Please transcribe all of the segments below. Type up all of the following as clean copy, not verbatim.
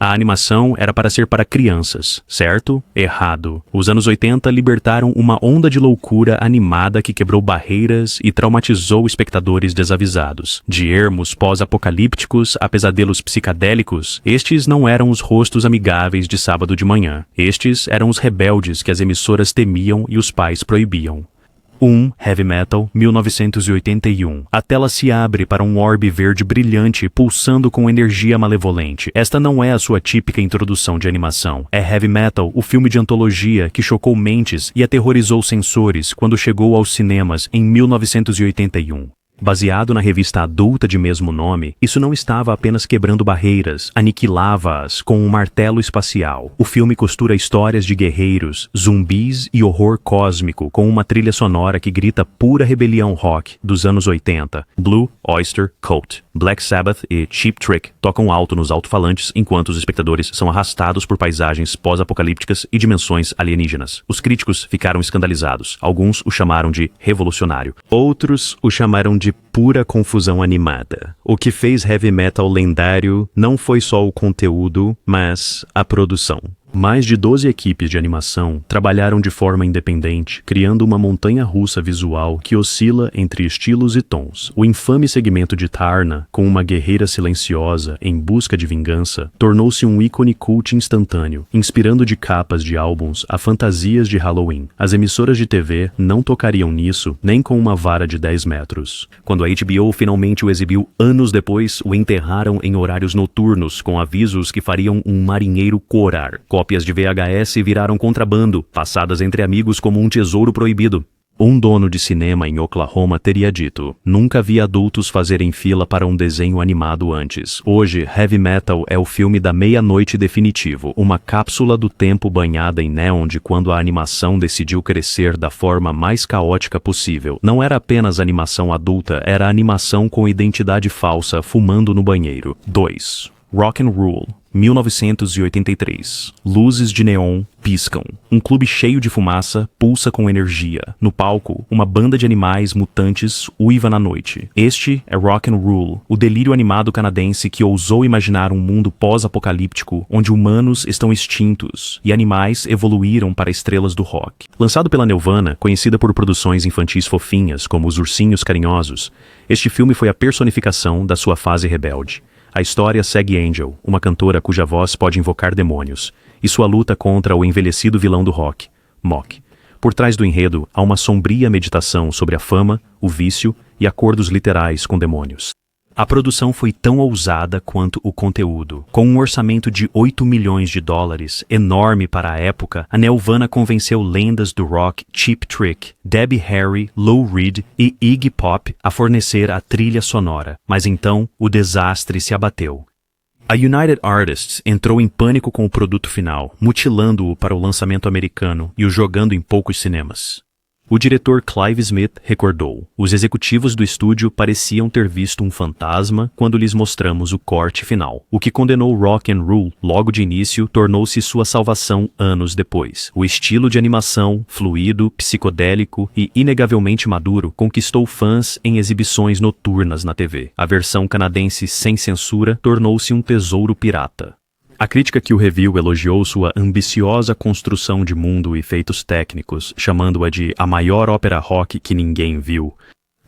A animação era para ser para crianças, certo? Errado. Os anos 80 libertaram uma onda de loucura animada que quebrou barreiras e traumatizou espectadores desavisados. De ermos pós-apocalípticos a pesadelos psicadélicos, estes não eram os rostos amigáveis de sábado de manhã. Estes eram os rebeldes que as emissoras temiam e os pais proibiam. Heavy Metal, 1981. A tela se abre para um orbe verde brilhante pulsando com energia malevolente. Esta não é a sua típica introdução de animação. É Heavy Metal, o filme de antologia que chocou mentes e aterrorizou sensores quando chegou aos cinemas em 1981. Baseado na revista adulta de mesmo nome, isso não estava apenas quebrando barreiras, aniquilava-as com um martelo espacial. O filme costura histórias de guerreiros, zumbis e horror cósmico com uma trilha sonora que grita pura rebelião rock dos anos 80. Blue Oyster Cult, Black Sabbath e Cheap Trick tocam alto nos alto-falantes enquanto os espectadores são arrastados por paisagens pós-apocalípticas e dimensões alienígenas. Os críticos ficaram escandalizados. Alguns o chamaram de revolucionário. Outros o chamaram de pura confusão animada. O que fez heavy metal lendário não foi só o conteúdo, mas a produção. Mais de 12 equipes de animação trabalharam de forma independente, criando uma montanha-russa visual que oscila entre estilos e tons. O infame segmento de Tarna, com uma guerreira silenciosa em busca de vingança, tornou-se um ícone cult instantâneo, inspirando de capas de álbuns a fantasias de Halloween. As emissoras de TV não tocariam nisso nem com uma vara de 10 metros. Quando a HBO finalmente o exibiu anos depois, o enterraram em horários noturnos, com avisos que fariam um marinheiro corar. Cópias de VHS viraram contrabando, passadas entre amigos como um tesouro proibido. Um dono de cinema em Oklahoma teria dito: nunca vi adultos fazerem fila para um desenho animado antes. Hoje, Heavy Metal é o filme da meia-noite definitivo, uma cápsula do tempo banhada em neon de quando a animação decidiu crescer da forma mais caótica possível. Não era apenas animação adulta, era animação com identidade falsa fumando no banheiro. 2. Rock and Roll, 1983. Luzes de neon piscam. Um clube cheio de fumaça pulsa com energia. No palco, uma banda de animais mutantes uiva na noite. Este é Rock and Roll, o delírio animado canadense que ousou imaginar um mundo pós-apocalíptico onde humanos estão extintos e animais evoluíram para estrelas do rock. Lançado pela Nelvana, conhecida por produções infantis fofinhas como Os Ursinhos Carinhosos, este filme foi a personificação da sua fase rebelde. A história segue Angel, uma cantora cuja voz pode invocar demônios, e sua luta contra o envelhecido vilão do rock, Mock. Por trás do enredo, há uma sombria meditação sobre a fama, o vício e acordos literais com demônios. A produção foi tão ousada quanto o conteúdo. Com um orçamento de $8 milhões, enorme para a época, a Nelvana convenceu lendas do rock Cheap Trick, Debbie Harry, Lou Reed e Iggy Pop a fornecer a trilha sonora. Mas então, o desastre se abateu. A United Artists entrou em pânico com o produto final, mutilando-o para o lançamento americano e o jogando em poucos cinemas. O diretor Clive Smith recordou: os executivos do estúdio pareciam ter visto um fantasma quando lhes mostramos o corte final. O que condenou Rock and Roll logo de início tornou-se sua salvação anos depois. O estilo de animação, fluido, psicodélico e inegavelmente maduro, conquistou fãs em exibições noturnas na TV. A versão canadense sem censura tornou-se um tesouro pirata. A crítica que o review elogiou sua ambiciosa construção de mundo e feitos técnicos, chamando-a de a maior ópera rock que ninguém viu.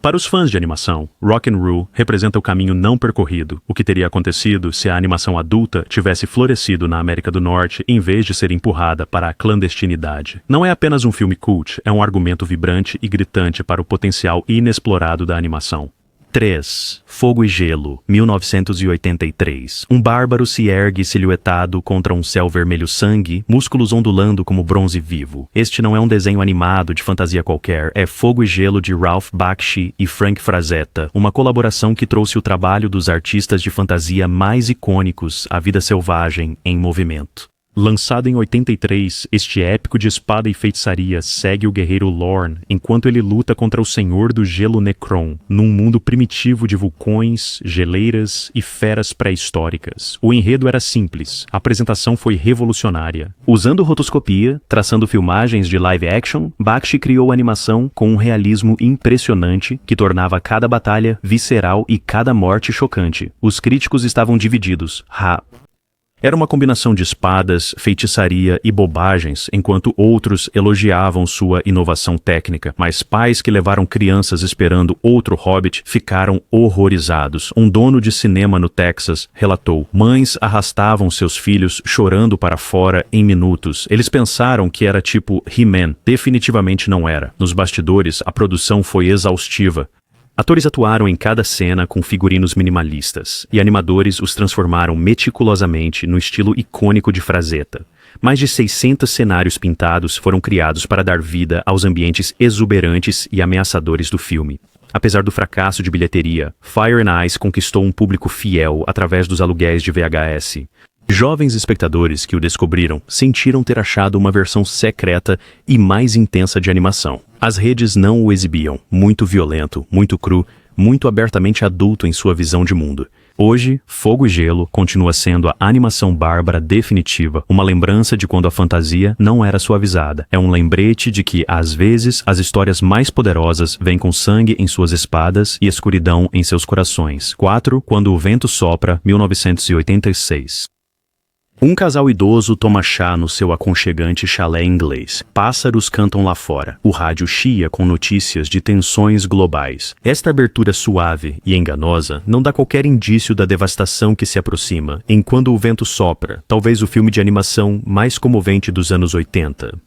Para os fãs de animação, Rock and Roll representa o caminho não percorrido, o que teria acontecido se a animação adulta tivesse florescido na América do Norte em vez de ser empurrada para a clandestinidade. Não é apenas um filme cult, é um argumento vibrante e gritante para o potencial inexplorado da animação. 3. Fogo e Gelo, 1983. Um bárbaro se ergue silhuetado contra um céu vermelho sangue, músculos ondulando como bronze vivo. Este não é um desenho animado de fantasia qualquer, é Fogo e Gelo de Ralph Bakshi e Frank Frazetta, uma colaboração que trouxe o trabalho dos artistas de fantasia mais icônicos à vida selvagem em movimento. Lançado em 83, este épico de espada e feitiçaria segue o guerreiro Lorne enquanto ele luta contra o Senhor do Gelo Necron, num mundo primitivo de vulcões, geleiras e feras pré-históricas. O enredo era simples, a apresentação foi revolucionária. Usando rotoscopia, traçando filmagens de live action, Bakshi criou a animação com um realismo impressionante que tornava cada batalha visceral e cada morte chocante. Os críticos estavam divididos. Era uma combinação de espadas, feitiçaria e bobagens, enquanto outros elogiavam sua inovação técnica. Mas pais que levaram crianças esperando outro Hobbit ficaram horrorizados. Um dono de cinema no Texas relatou: mães arrastavam seus filhos chorando para fora em minutos. Eles pensaram que era tipo He-Man. Definitivamente não era. Nos bastidores, a produção foi exaustiva. Atores atuaram em cada cena com figurinos minimalistas, e animadores os transformaram meticulosamente no estilo icônico de Frazetta. Mais de 600 cenários pintados foram criados para dar vida aos ambientes exuberantes e ameaçadores do filme. Apesar do fracasso de bilheteria, Fire and Ice conquistou um público fiel através dos aluguéis de VHS. Jovens espectadores que o descobriram sentiram ter achado uma versão secreta e mais intensa de animação. As redes não o exibiam, muito violento, muito cru, muito abertamente adulto em sua visão de mundo. Hoje, Fogo e Gelo continua sendo a animação bárbara definitiva, uma lembrança de quando a fantasia não era suavizada. É um lembrete de que, às vezes, as histórias mais poderosas vêm com sangue em suas espadas e escuridão em seus corações. 4. Quando o Vento Sopra, 1986. Um casal idoso toma chá no seu aconchegante chalé inglês. Pássaros cantam lá fora. O rádio chia com notícias de tensões globais. Esta abertura suave e enganosa não dá qualquer indício da devastação que se aproxima. Enquanto o Vento Sopra, talvez o filme de animação mais comovente dos anos 80.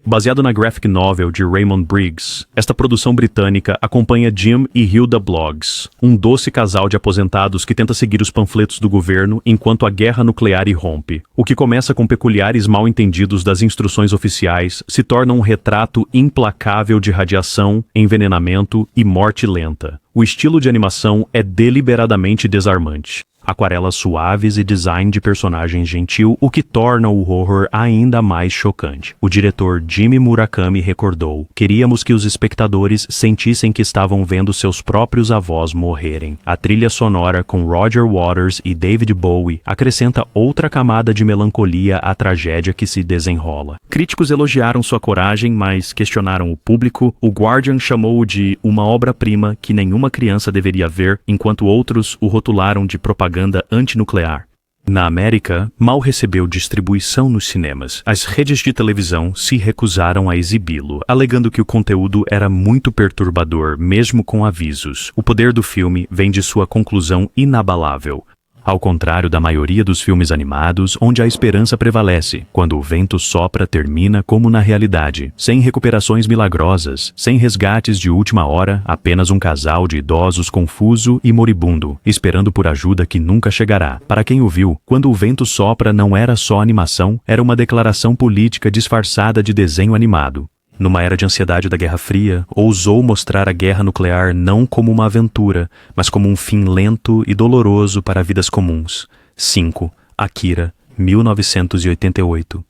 Baseado na graphic novel de Raymond Briggs, esta produção britânica acompanha Jim e Hilda Bloggs, um doce casal de aposentados que tenta seguir os panfletos do governo enquanto a guerra nuclear irrompe. O que começa com peculiares mal-entendidos das instruções oficiais se torna um retrato implacável de radiação, envenenamento e morte lenta. O estilo de animação é deliberadamente desarmante. Aquarelas suaves e design de personagem gentil, o que torna o horror ainda mais chocante. O diretor Jimmy Murakami recordou: queríamos que os espectadores sentissem que estavam vendo seus próprios avós morrerem. A trilha sonora com Roger Waters e David Bowie acrescenta outra camada de melancolia à tragédia que se desenrola. Críticos elogiaram sua coragem, mas questionaram o público. O Guardian chamou-o de uma obra-prima que nenhuma criança deveria ver, enquanto outros o rotularam de propaganda antinuclear. Na América, mal recebeu distribuição nos cinemas. As redes de televisão se recusaram a exibi-lo, alegando que o conteúdo era muito perturbador, mesmo com avisos. O poder do filme vem de sua conclusão inabalável. Ao contrário da maioria dos filmes animados, onde a esperança prevalece, quando o vento sopra termina como na realidade, sem recuperações milagrosas, sem resgates de última hora, apenas um casal de idosos confuso e moribundo, esperando por ajuda que nunca chegará. Para quem o viu, Quando o Vento Sopra não era só animação, era uma declaração política disfarçada de desenho animado. Numa era de ansiedade da Guerra Fria, ousou mostrar a guerra nuclear não como uma aventura, mas como um fim lento e doloroso para vidas comuns. 5. Akira, 1988.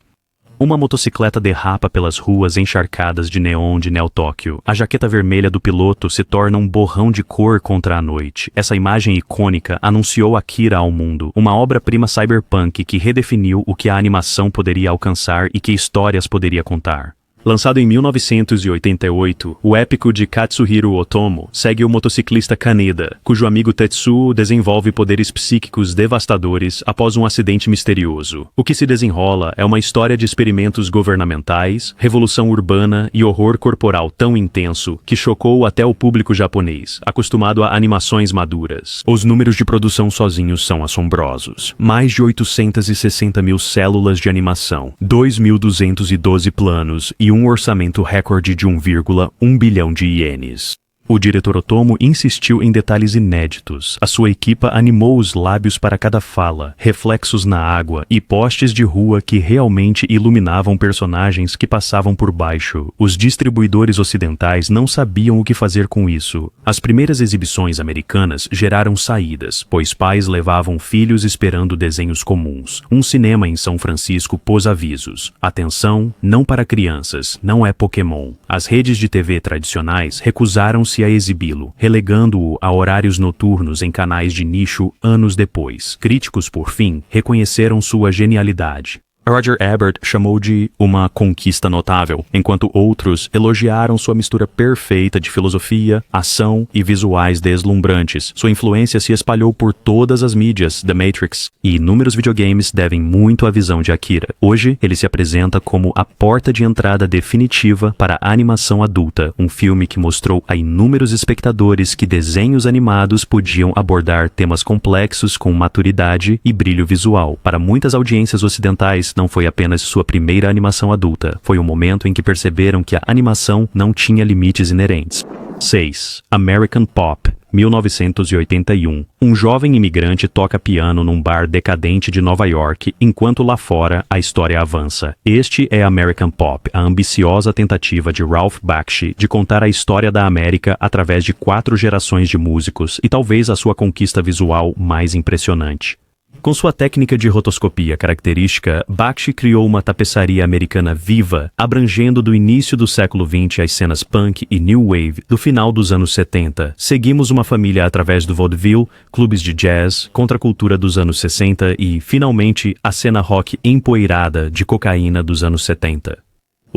Uma motocicleta derrapa pelas ruas encharcadas de neon de Neo-Tóquio. A jaqueta vermelha do piloto se torna um borrão de cor contra a noite. Essa imagem icônica anunciou Akira ao mundo, uma obra-prima cyberpunk que redefiniu o que a animação poderia alcançar e que histórias poderia contar. Lançado em 1988, o épico de Katsuhiro Otomo segue o motociclista Kaneda, cujo amigo Tetsuo desenvolve poderes psíquicos devastadores após um acidente misterioso. O que se desenrola é uma história de experimentos governamentais, revolução urbana e horror corporal tão intenso que chocou até o público japonês, acostumado a animações maduras. Os números de produção sozinhos são assombrosos. Mais de 860 mil células de animação, 2.212 planos e um orçamento recorde de 1,1 bilhão de ienes. O diretor Otomo insistiu em detalhes inéditos. A sua equipa animou os lábios para cada fala, reflexos na água e postes de rua que realmente iluminavam personagens que passavam por baixo. Os distribuidores ocidentais não sabiam o que fazer com isso. As primeiras exibições americanas geraram saídas, pois pais levavam filhos esperando desenhos comuns. Um cinema em São Francisco pôs avisos: atenção, não para crianças, não é Pokémon. As redes de TV tradicionais recusaram-se a exibi-lo, relegando-o a horários noturnos em canais de nicho anos depois. Críticos, por fim, reconheceram sua genialidade. Roger Ebert chamou de uma conquista notável, enquanto outros elogiaram sua mistura perfeita de filosofia, ação e visuais deslumbrantes. Sua influência se espalhou por todas as mídias, The Matrix, e inúmeros videogames devem muito à visão de Akira. Hoje, ele se apresenta como a porta de entrada definitiva para a animação adulta, um filme que mostrou a inúmeros espectadores que desenhos animados podiam abordar temas complexos com maturidade e brilho visual. Para muitas audiências ocidentais, não foi apenas sua primeira animação adulta, foi o momento em que perceberam que a animação não tinha limites inerentes. 6. American Pop, 1981. Um jovem imigrante toca piano num bar decadente de Nova York, enquanto lá fora a história avança. Este é American Pop, a ambiciosa tentativa de Ralph Bakshi de contar a história da América através de 4 gerações de músicos e talvez a sua conquista visual mais impressionante. Com sua técnica de rotoscopia característica, Bakshi criou uma tapeçaria americana viva, abrangendo do início do século XX as cenas punk e new wave do final dos anos 70. Seguimos uma família através do vaudeville, clubes de jazz, contracultura dos anos 60 e, finalmente, a cena rock empoeirada de cocaína dos anos 70.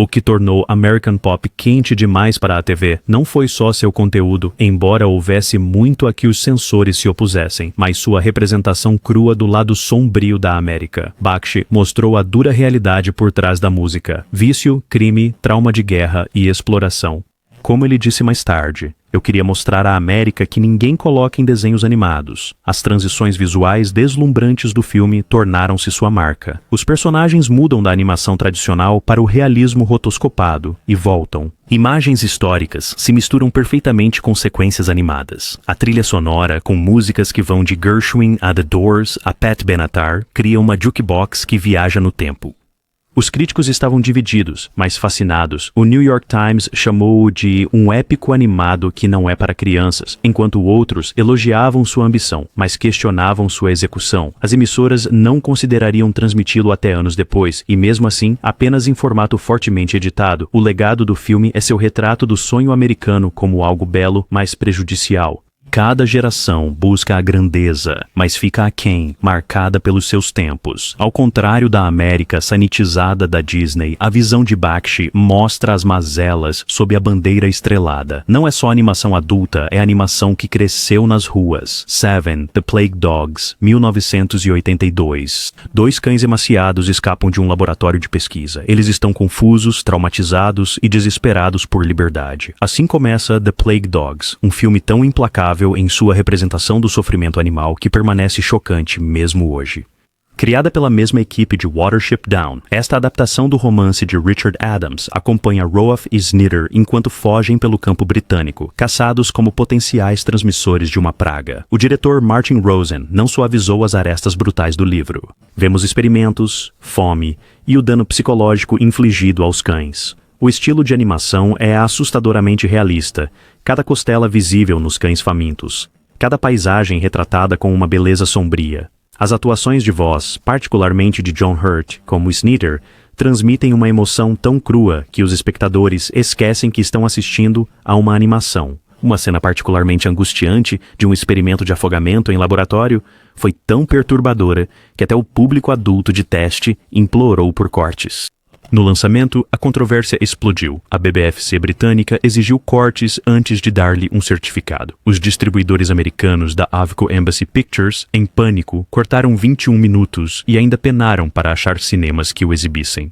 O que tornou American Pop quente demais para a TV não foi só seu conteúdo, embora houvesse muito a que os censores se opusessem, mas sua representação crua do lado sombrio da América. Bakshi mostrou a dura realidade por trás da música: vício, crime, trauma de guerra e exploração. Como ele disse mais tarde, eu queria mostrar à América que ninguém coloca em desenhos animados. As transições visuais deslumbrantes do filme tornaram-se sua marca. Os personagens mudam da animação tradicional para o realismo rotoscopado e voltam. Imagens históricas se misturam perfeitamente com sequências animadas. A trilha sonora, com músicas que vão de Gershwin a The Doors a Pat Benatar, cria uma jukebox que viaja no tempo. Os críticos estavam divididos, mas fascinados. O New York Times chamou-o de um épico animado que não é para crianças, enquanto outros elogiavam sua ambição, mas questionavam sua execução. As emissoras não considerariam transmiti-lo até anos depois, e mesmo assim, apenas em formato fortemente editado. O legado do filme é seu retrato do sonho americano como algo belo, mas prejudicial. Cada geração busca a grandeza, mas fica aquém, marcada pelos seus tempos. Ao contrário da América sanitizada da Disney, a visão de Bakshi mostra as mazelas sob a bandeira estrelada. Não é só animação adulta, é animação que cresceu nas ruas. Seven, The Plague Dogs, 1982. 2 cães emaciados escapam de um laboratório de pesquisa. Eles estão confusos, traumatizados e desesperados por liberdade. Assim começa The Plague Dogs, um filme tão implacável em sua representação do sofrimento animal que permanece chocante mesmo hoje. Criada pela mesma equipe de Watership Down, esta adaptação do romance de Richard Adams acompanha Roaf e Snider enquanto fogem pelo campo britânico, caçados como potenciais transmissores de uma praga. O diretor Martin Rosen não suavizou as arestas brutais do livro. Vemos experimentos, fome e o dano psicológico infligido aos cães. O estilo de animação é assustadoramente realista, cada costela visível nos cães famintos, cada paisagem retratada com uma beleza sombria. As atuações de voz, particularmente de John Hurt, como Snider, transmitem uma emoção tão crua que os espectadores esquecem que estão assistindo a uma animação. Uma cena particularmente angustiante de um experimento de afogamento em laboratório foi tão perturbadora que até o público adulto de teste implorou por cortes. No lançamento, a controvérsia explodiu. A BBFC britânica exigiu cortes antes de dar-lhe um certificado. Os distribuidores americanos da Avco Embassy Pictures, em pânico, cortaram 21 minutos e ainda penaram para achar cinemas que o exibissem.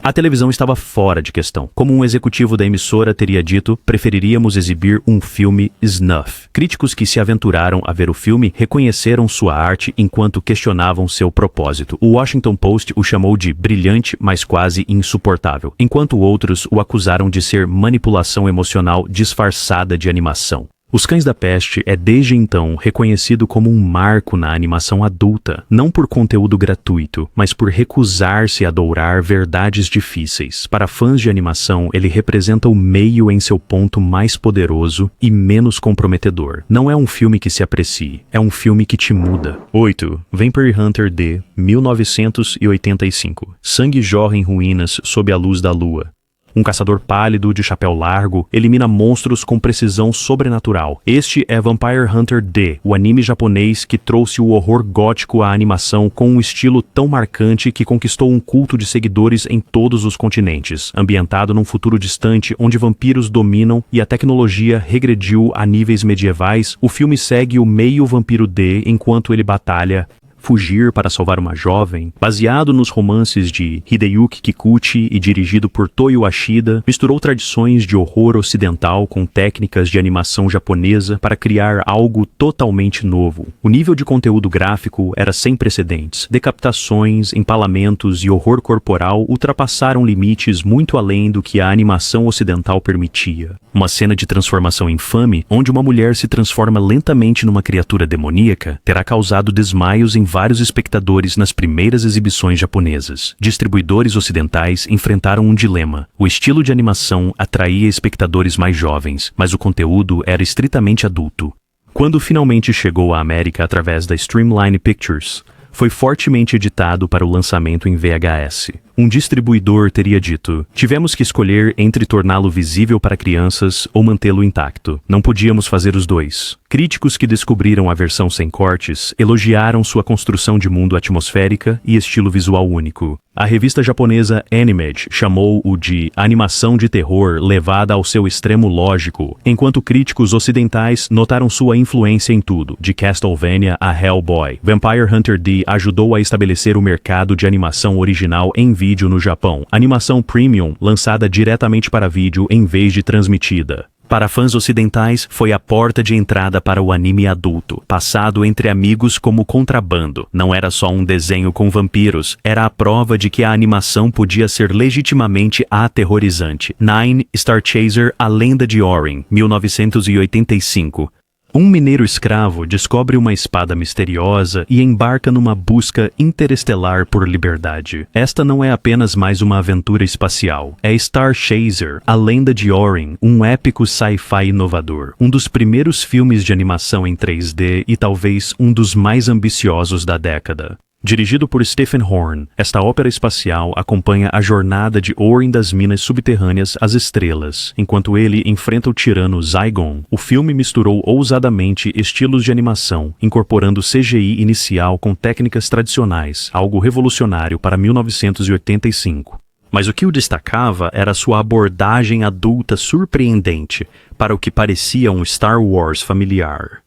A televisão estava fora de questão. Como um executivo da emissora teria dito, preferiríamos exibir um filme snuff. Críticos que se aventuraram a ver o filme reconheceram sua arte enquanto questionavam seu propósito. O Washington Post o chamou de brilhante, mas quase insuportável, enquanto outros o acusaram de ser manipulação emocional disfarçada de animação. Os Cães da Peste é desde então reconhecido como um marco na animação adulta, não por conteúdo gratuito, mas por recusar-se a dourar verdades difíceis. Para fãs de animação, ele representa o meio em seu ponto mais poderoso e menos comprometedor. Não é um filme que se aprecie, é um filme que te muda. 8. Vampire Hunter D, 1985. Sangue jorra em ruínas sob a luz da lua. Um caçador pálido de chapéu largo elimina monstros com precisão sobrenatural. Este é Vampire Hunter D, o anime japonês que trouxe o horror gótico à animação com um estilo tão marcante que conquistou um culto de seguidores em todos os continentes. Ambientado num futuro distante onde vampiros dominam e a tecnologia regrediu a níveis medievais, o filme segue o meio vampiro D enquanto ele batalha Fugir para Salvar uma Jovem, baseado nos romances de Hideyuki Kikuchi e dirigido por Toyo Ashida, misturou tradições de horror ocidental com técnicas de animação japonesa para criar algo totalmente novo. O nível de conteúdo gráfico era sem precedentes. Decapitações, empalamentos e horror corporal ultrapassaram limites muito além do que a animação ocidental permitia. Uma cena de transformação infame, onde uma mulher se transforma lentamente numa criatura demoníaca, terá causado desmaios em vários espectadores nas primeiras exibições japonesas. Distribuidores ocidentais enfrentaram um dilema. O estilo de animação atraía espectadores mais jovens, mas o conteúdo era estritamente adulto. Quando finalmente chegou à América através da Streamline Pictures, foi fortemente editado para o lançamento em VHS. Um distribuidor teria dito: tivemos que escolher entre torná-lo visível para crianças ou mantê-lo intacto. Não podíamos fazer os dois. Críticos que descobriram a versão sem cortes elogiaram sua construção de mundo atmosférica e estilo visual único. A revista japonesa Animage chamou-o de animação de terror levada ao seu extremo lógico, enquanto críticos ocidentais notaram sua influência em tudo, de Castlevania a Hellboy. Vampire Hunter D ajudou a estabelecer o mercado de animação original em vídeo no Japão, animação premium lançada diretamente para vídeo em vez de transmitida. Para fãs ocidentais, foi a porta de entrada para o anime adulto, passado entre amigos como contrabando. Não era só um desenho com vampiros, era a prova de que a animação podia ser legitimamente aterrorizante. Nine Star Chaser, A Lenda de Orin, 1985. Um mineiro escravo descobre uma espada misteriosa e embarca numa busca interestelar por liberdade. Esta não é apenas mais uma aventura espacial. É Star Chaser, A Lenda de Orin, um épico sci-fi inovador. Um dos primeiros filmes de animação em 3D e talvez um dos mais ambiciosos da década. Dirigido por Stephen Horn, esta ópera espacial acompanha a jornada de Orin das minas subterrâneas às estrelas. Enquanto ele enfrenta o tirano Zygon, o filme misturou ousadamente estilos de animação, incorporando CGI inicial com técnicas tradicionais, algo revolucionário para 1985. Mas o que o destacava era sua abordagem adulta surpreendente para o que parecia um Star Wars familiar.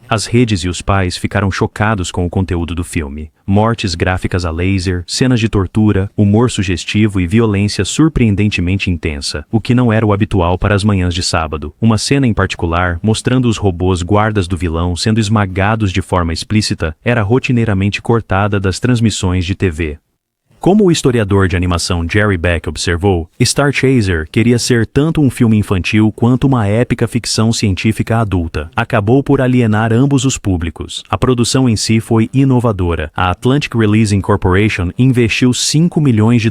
As redes e os pais ficaram chocados com o conteúdo do filme. Mortes gráficas a laser, cenas de tortura, humor sugestivo e violência surpreendentemente intensa, o que não era o habitual para as manhãs de sábado. Uma cena em particular, mostrando os robôs guardas do vilão sendo esmagados de forma explícita, era rotineiramente cortada das transmissões de TV. Como o historiador de animação Jerry Beck observou, Star Chaser queria ser tanto um filme infantil quanto uma épica ficção científica adulta. Acabou por alienar ambos os públicos. A produção em si foi inovadora. A Atlantic Releasing Corporation investiu $5 milhões,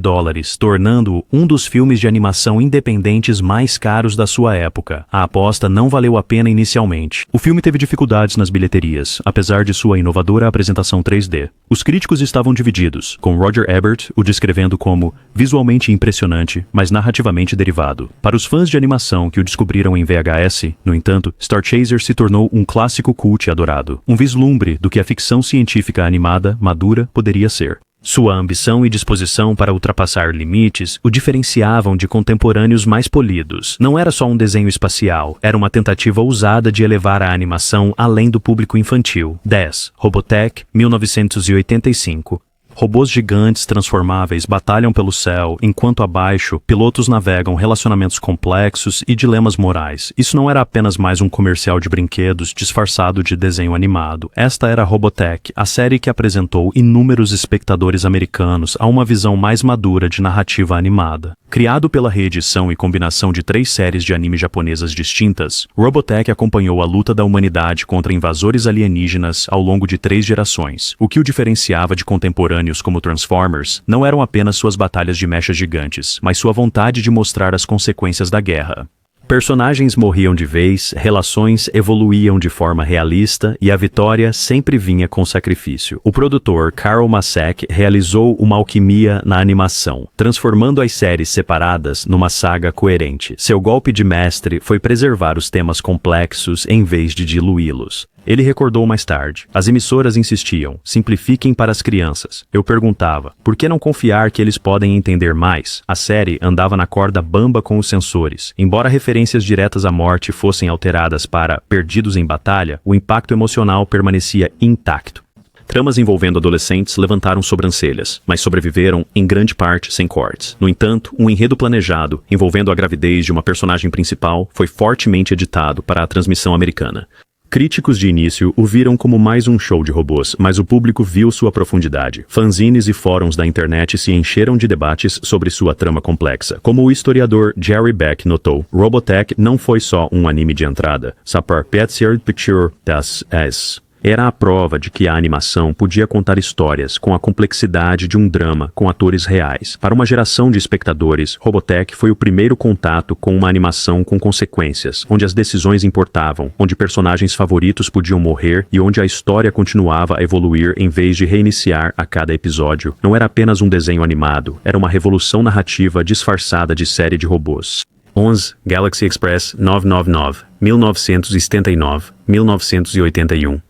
tornando-o um dos filmes de animação independentes mais caros da sua época. A aposta não valeu a pena inicialmente. O filme teve dificuldades nas bilheterias, apesar de sua inovadora apresentação 3D. Os críticos estavam divididos, com Roger Ebert o descrevendo como visualmente impressionante, mas narrativamente derivado. Para os fãs de animação que o descobriram em VHS, no entanto, Star Chaser se tornou um clássico cult adorado, um vislumbre do que a ficção científica animada, madura, poderia ser. Sua ambição e disposição para ultrapassar limites o diferenciavam de contemporâneos mais polidos. Não era só um desenho espacial, era uma tentativa ousada de elevar a animação além do público infantil. 10. Robotech, 1985. Robôs gigantes transformáveis batalham pelo céu, enquanto abaixo, pilotos navegam relacionamentos complexos e dilemas morais. Isso não era apenas mais um comercial de brinquedos disfarçado de desenho animado. Esta era Robotech, a série que apresentou inúmeros espectadores americanos a uma visão mais madura de narrativa animada. Criado pela reedição e combinação de 3 séries de anime japonesas distintas, Robotech acompanhou a luta da humanidade contra invasores alienígenas ao longo de 3 gerações. O que o diferenciava de contemporâneos como Transformers não eram apenas suas batalhas de mechas gigantes, mas sua vontade de mostrar as consequências da guerra. Personagens morriam de vez, relações evoluíam de forma realista e a vitória sempre vinha com sacrifício. O produtor Carl Macek realizou uma alquimia na animação, transformando as séries separadas numa saga coerente. Seu golpe de mestre foi preservar os temas complexos em vez de diluí-los. Ele recordou mais tarde. As emissoras insistiam, simplifiquem para as crianças. Eu perguntava, por que não confiar que eles podem entender mais? A série andava na corda bamba com os censores. Embora referências diretas à morte fossem alteradas para perdidos em batalha, o impacto emocional permanecia intacto. Tramas envolvendo adolescentes levantaram sobrancelhas, mas sobreviveram em grande parte sem cortes. No entanto, um enredo planejado, envolvendo a gravidez de uma personagem principal, foi fortemente editado para a transmissão americana. Críticos de início o viram como mais um show de robôs, mas o público viu sua profundidade. Fanzines e fóruns da internet se encheram de debates sobre sua trama complexa. Como o historiador Jerry Beck notou, Robotech não foi só um anime de entrada. Sa Picture das S. Era a prova de que a animação podia contar histórias com a complexidade de um drama com atores reais. Para uma geração de espectadores, Robotech foi o primeiro contato com uma animação com consequências, onde as decisões importavam, onde personagens favoritos podiam morrer e onde a história continuava a evoluir em vez de reiniciar a cada episódio. Não era apenas um desenho animado, era uma revolução narrativa disfarçada de série de robôs. 11. Galaxy Express 999, 1979-1981.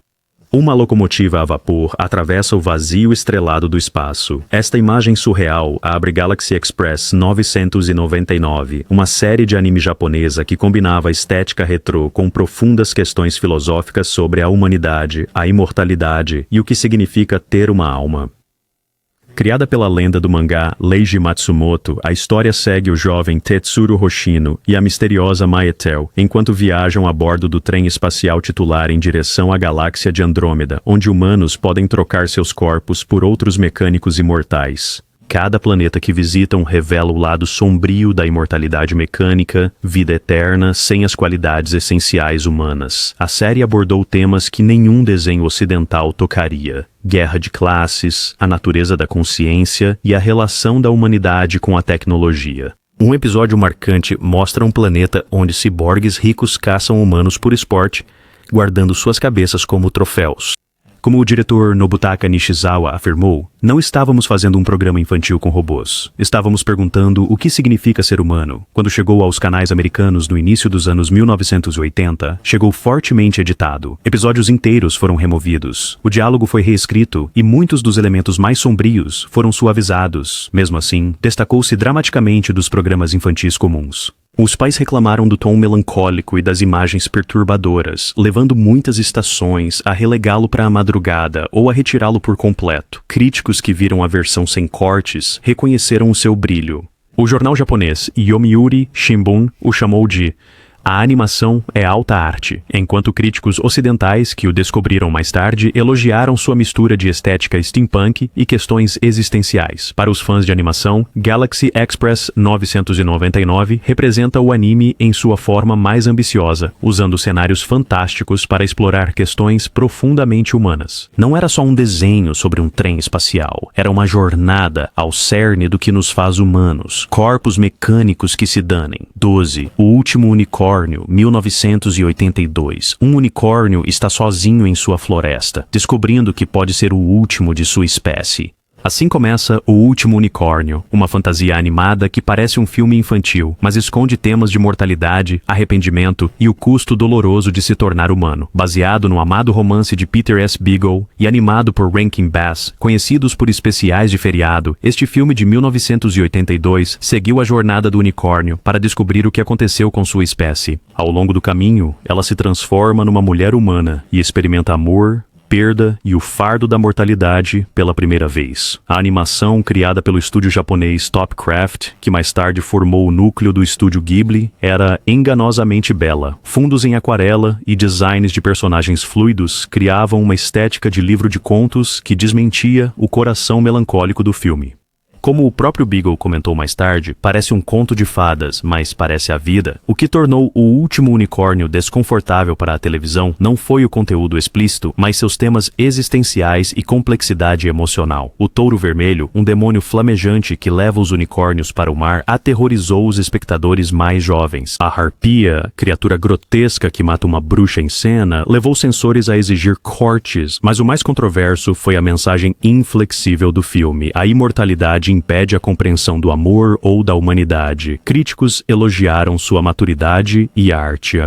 Uma locomotiva a vapor atravessa o vazio estrelado do espaço. Esta imagem surreal abre Galaxy Express 999, uma série de anime japonesa que combinava estética retrô com profundas questões filosóficas sobre a humanidade, a imortalidade e o que significa ter uma alma. Criada pela lenda do mangá Leiji Matsumoto, a história segue o jovem Tetsuro Hoshino e a misteriosa Maetel enquanto viajam a bordo do trem espacial titular em direção à galáxia de Andrômeda, onde humanos podem trocar seus corpos por outros mecânicos imortais. Cada planeta que visitam revela o lado sombrio da imortalidade mecânica, vida eterna sem as qualidades essenciais humanas. A série abordou temas que nenhum desenho ocidental tocaria: guerra de classes, a natureza da consciência e a relação da humanidade com a tecnologia. Um episódio marcante mostra um planeta onde ciborgues ricos caçam humanos por esporte, guardando suas cabeças como troféus. Como o diretor Nobutaka Nishizawa afirmou, não estávamos fazendo um programa infantil com robôs. Estávamos perguntando o que significa ser humano. Quando chegou aos canais americanos no início dos anos 1980, chegou fortemente editado. Episódios inteiros foram removidos. O diálogo foi reescrito e muitos dos elementos mais sombrios foram suavizados. Mesmo assim, destacou-se dramaticamente dos programas infantis comuns. Os pais reclamaram do tom melancólico e das imagens perturbadoras, levando muitas estações a relegá-lo para a madrugada ou a retirá-lo por completo. Críticos que viram a versão sem cortes reconheceram o seu brilho. O jornal japonês Yomiuri Shimbun o chamou de "A animação é alta arte", enquanto críticos ocidentais que o descobriram mais tarde elogiaram sua mistura de estética steampunk e questões existenciais. Para os fãs de animação, Galaxy Express 999 representa o anime em sua forma mais ambiciosa, usando cenários fantásticos para explorar questões profundamente humanas. Não era só um desenho sobre um trem espacial, era uma jornada ao cerne do que nos faz humanos, corpos mecânicos que se danem. 12. O último unicórnio, 1982. Um unicórnio está sozinho em sua floresta, descobrindo que pode ser o último de sua espécie. Assim começa O Último Unicórnio, uma fantasia animada que parece um filme infantil, mas esconde temas de mortalidade, arrependimento e o custo doloroso de se tornar humano. Baseado no amado romance de Peter S. Beagle e animado por Rankin Bass, conhecidos por especiais de feriado, este filme de 1982 seguiu a jornada do unicórnio para descobrir o que aconteceu com sua espécie. Ao longo do caminho, ela se transforma numa mulher humana e experimenta amor, perda e o fardo da mortalidade pela primeira vez. A animação, criada pelo estúdio japonês Topcraft, que mais tarde formou o núcleo do estúdio Ghibli, era enganosamente bela. Fundos em aquarela e designs de personagens fluidos criavam uma estética de livro de contos que desmentia o coração melancólico do filme. Como o próprio Beagle comentou mais tarde, parece um conto de fadas, mas parece a vida. O que tornou o último unicórnio desconfortável para a televisão não foi o conteúdo explícito, mas seus temas existenciais e complexidade emocional. O touro vermelho, um demônio flamejante que leva os unicórnios para o mar, aterrorizou os espectadores mais jovens. A harpia, criatura grotesca que mata uma bruxa em cena, levou censores a exigir cortes, mas o mais controverso foi a mensagem inflexível do filme. A imortalidade impede a compreensão do amor ou da humanidade. Críticos elogiaram sua maturidade e arte.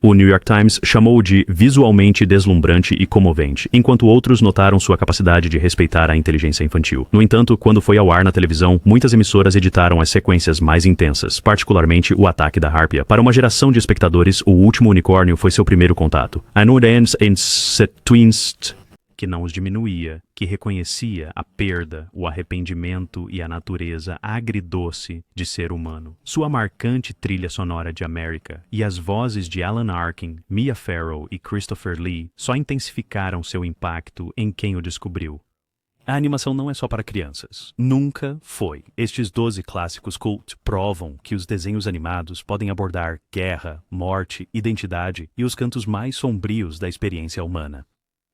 O New York Times chamou-o de visualmente deslumbrante e comovente, enquanto outros notaram sua capacidade de respeitar a inteligência infantil. No entanto, quando foi ao ar na televisão, muitas emissoras editaram as sequências mais intensas, particularmente o ataque da Harpia. Para uma geração de espectadores, o último unicórnio foi seu primeiro contato. Que não os diminuía, que reconhecia a perda, o arrependimento e a natureza agridoce de ser humano. Sua marcante trilha sonora de America e as vozes de Alan Arkin, Mia Farrow e Christopher Lee só intensificaram seu impacto em quem o descobriu. A animação não é só para crianças. Nunca foi. Estes 12 clássicos cult provam que os desenhos animados podem abordar guerra, morte, identidade e os cantos mais sombrios da experiência humana.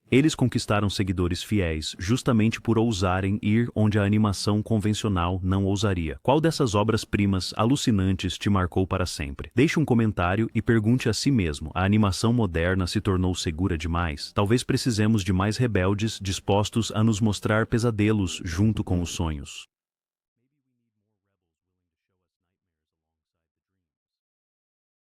Eles conquistaram seguidores fiéis justamente por ousarem ir onde a animação convencional não ousaria. Qual dessas obras-primas alucinantes te marcou para sempre? Deixe um comentário e pergunte a si mesmo: a animação moderna se tornou segura demais? Talvez precisemos de mais rebeldes dispostos a nos mostrar pesadelos junto com os sonhos.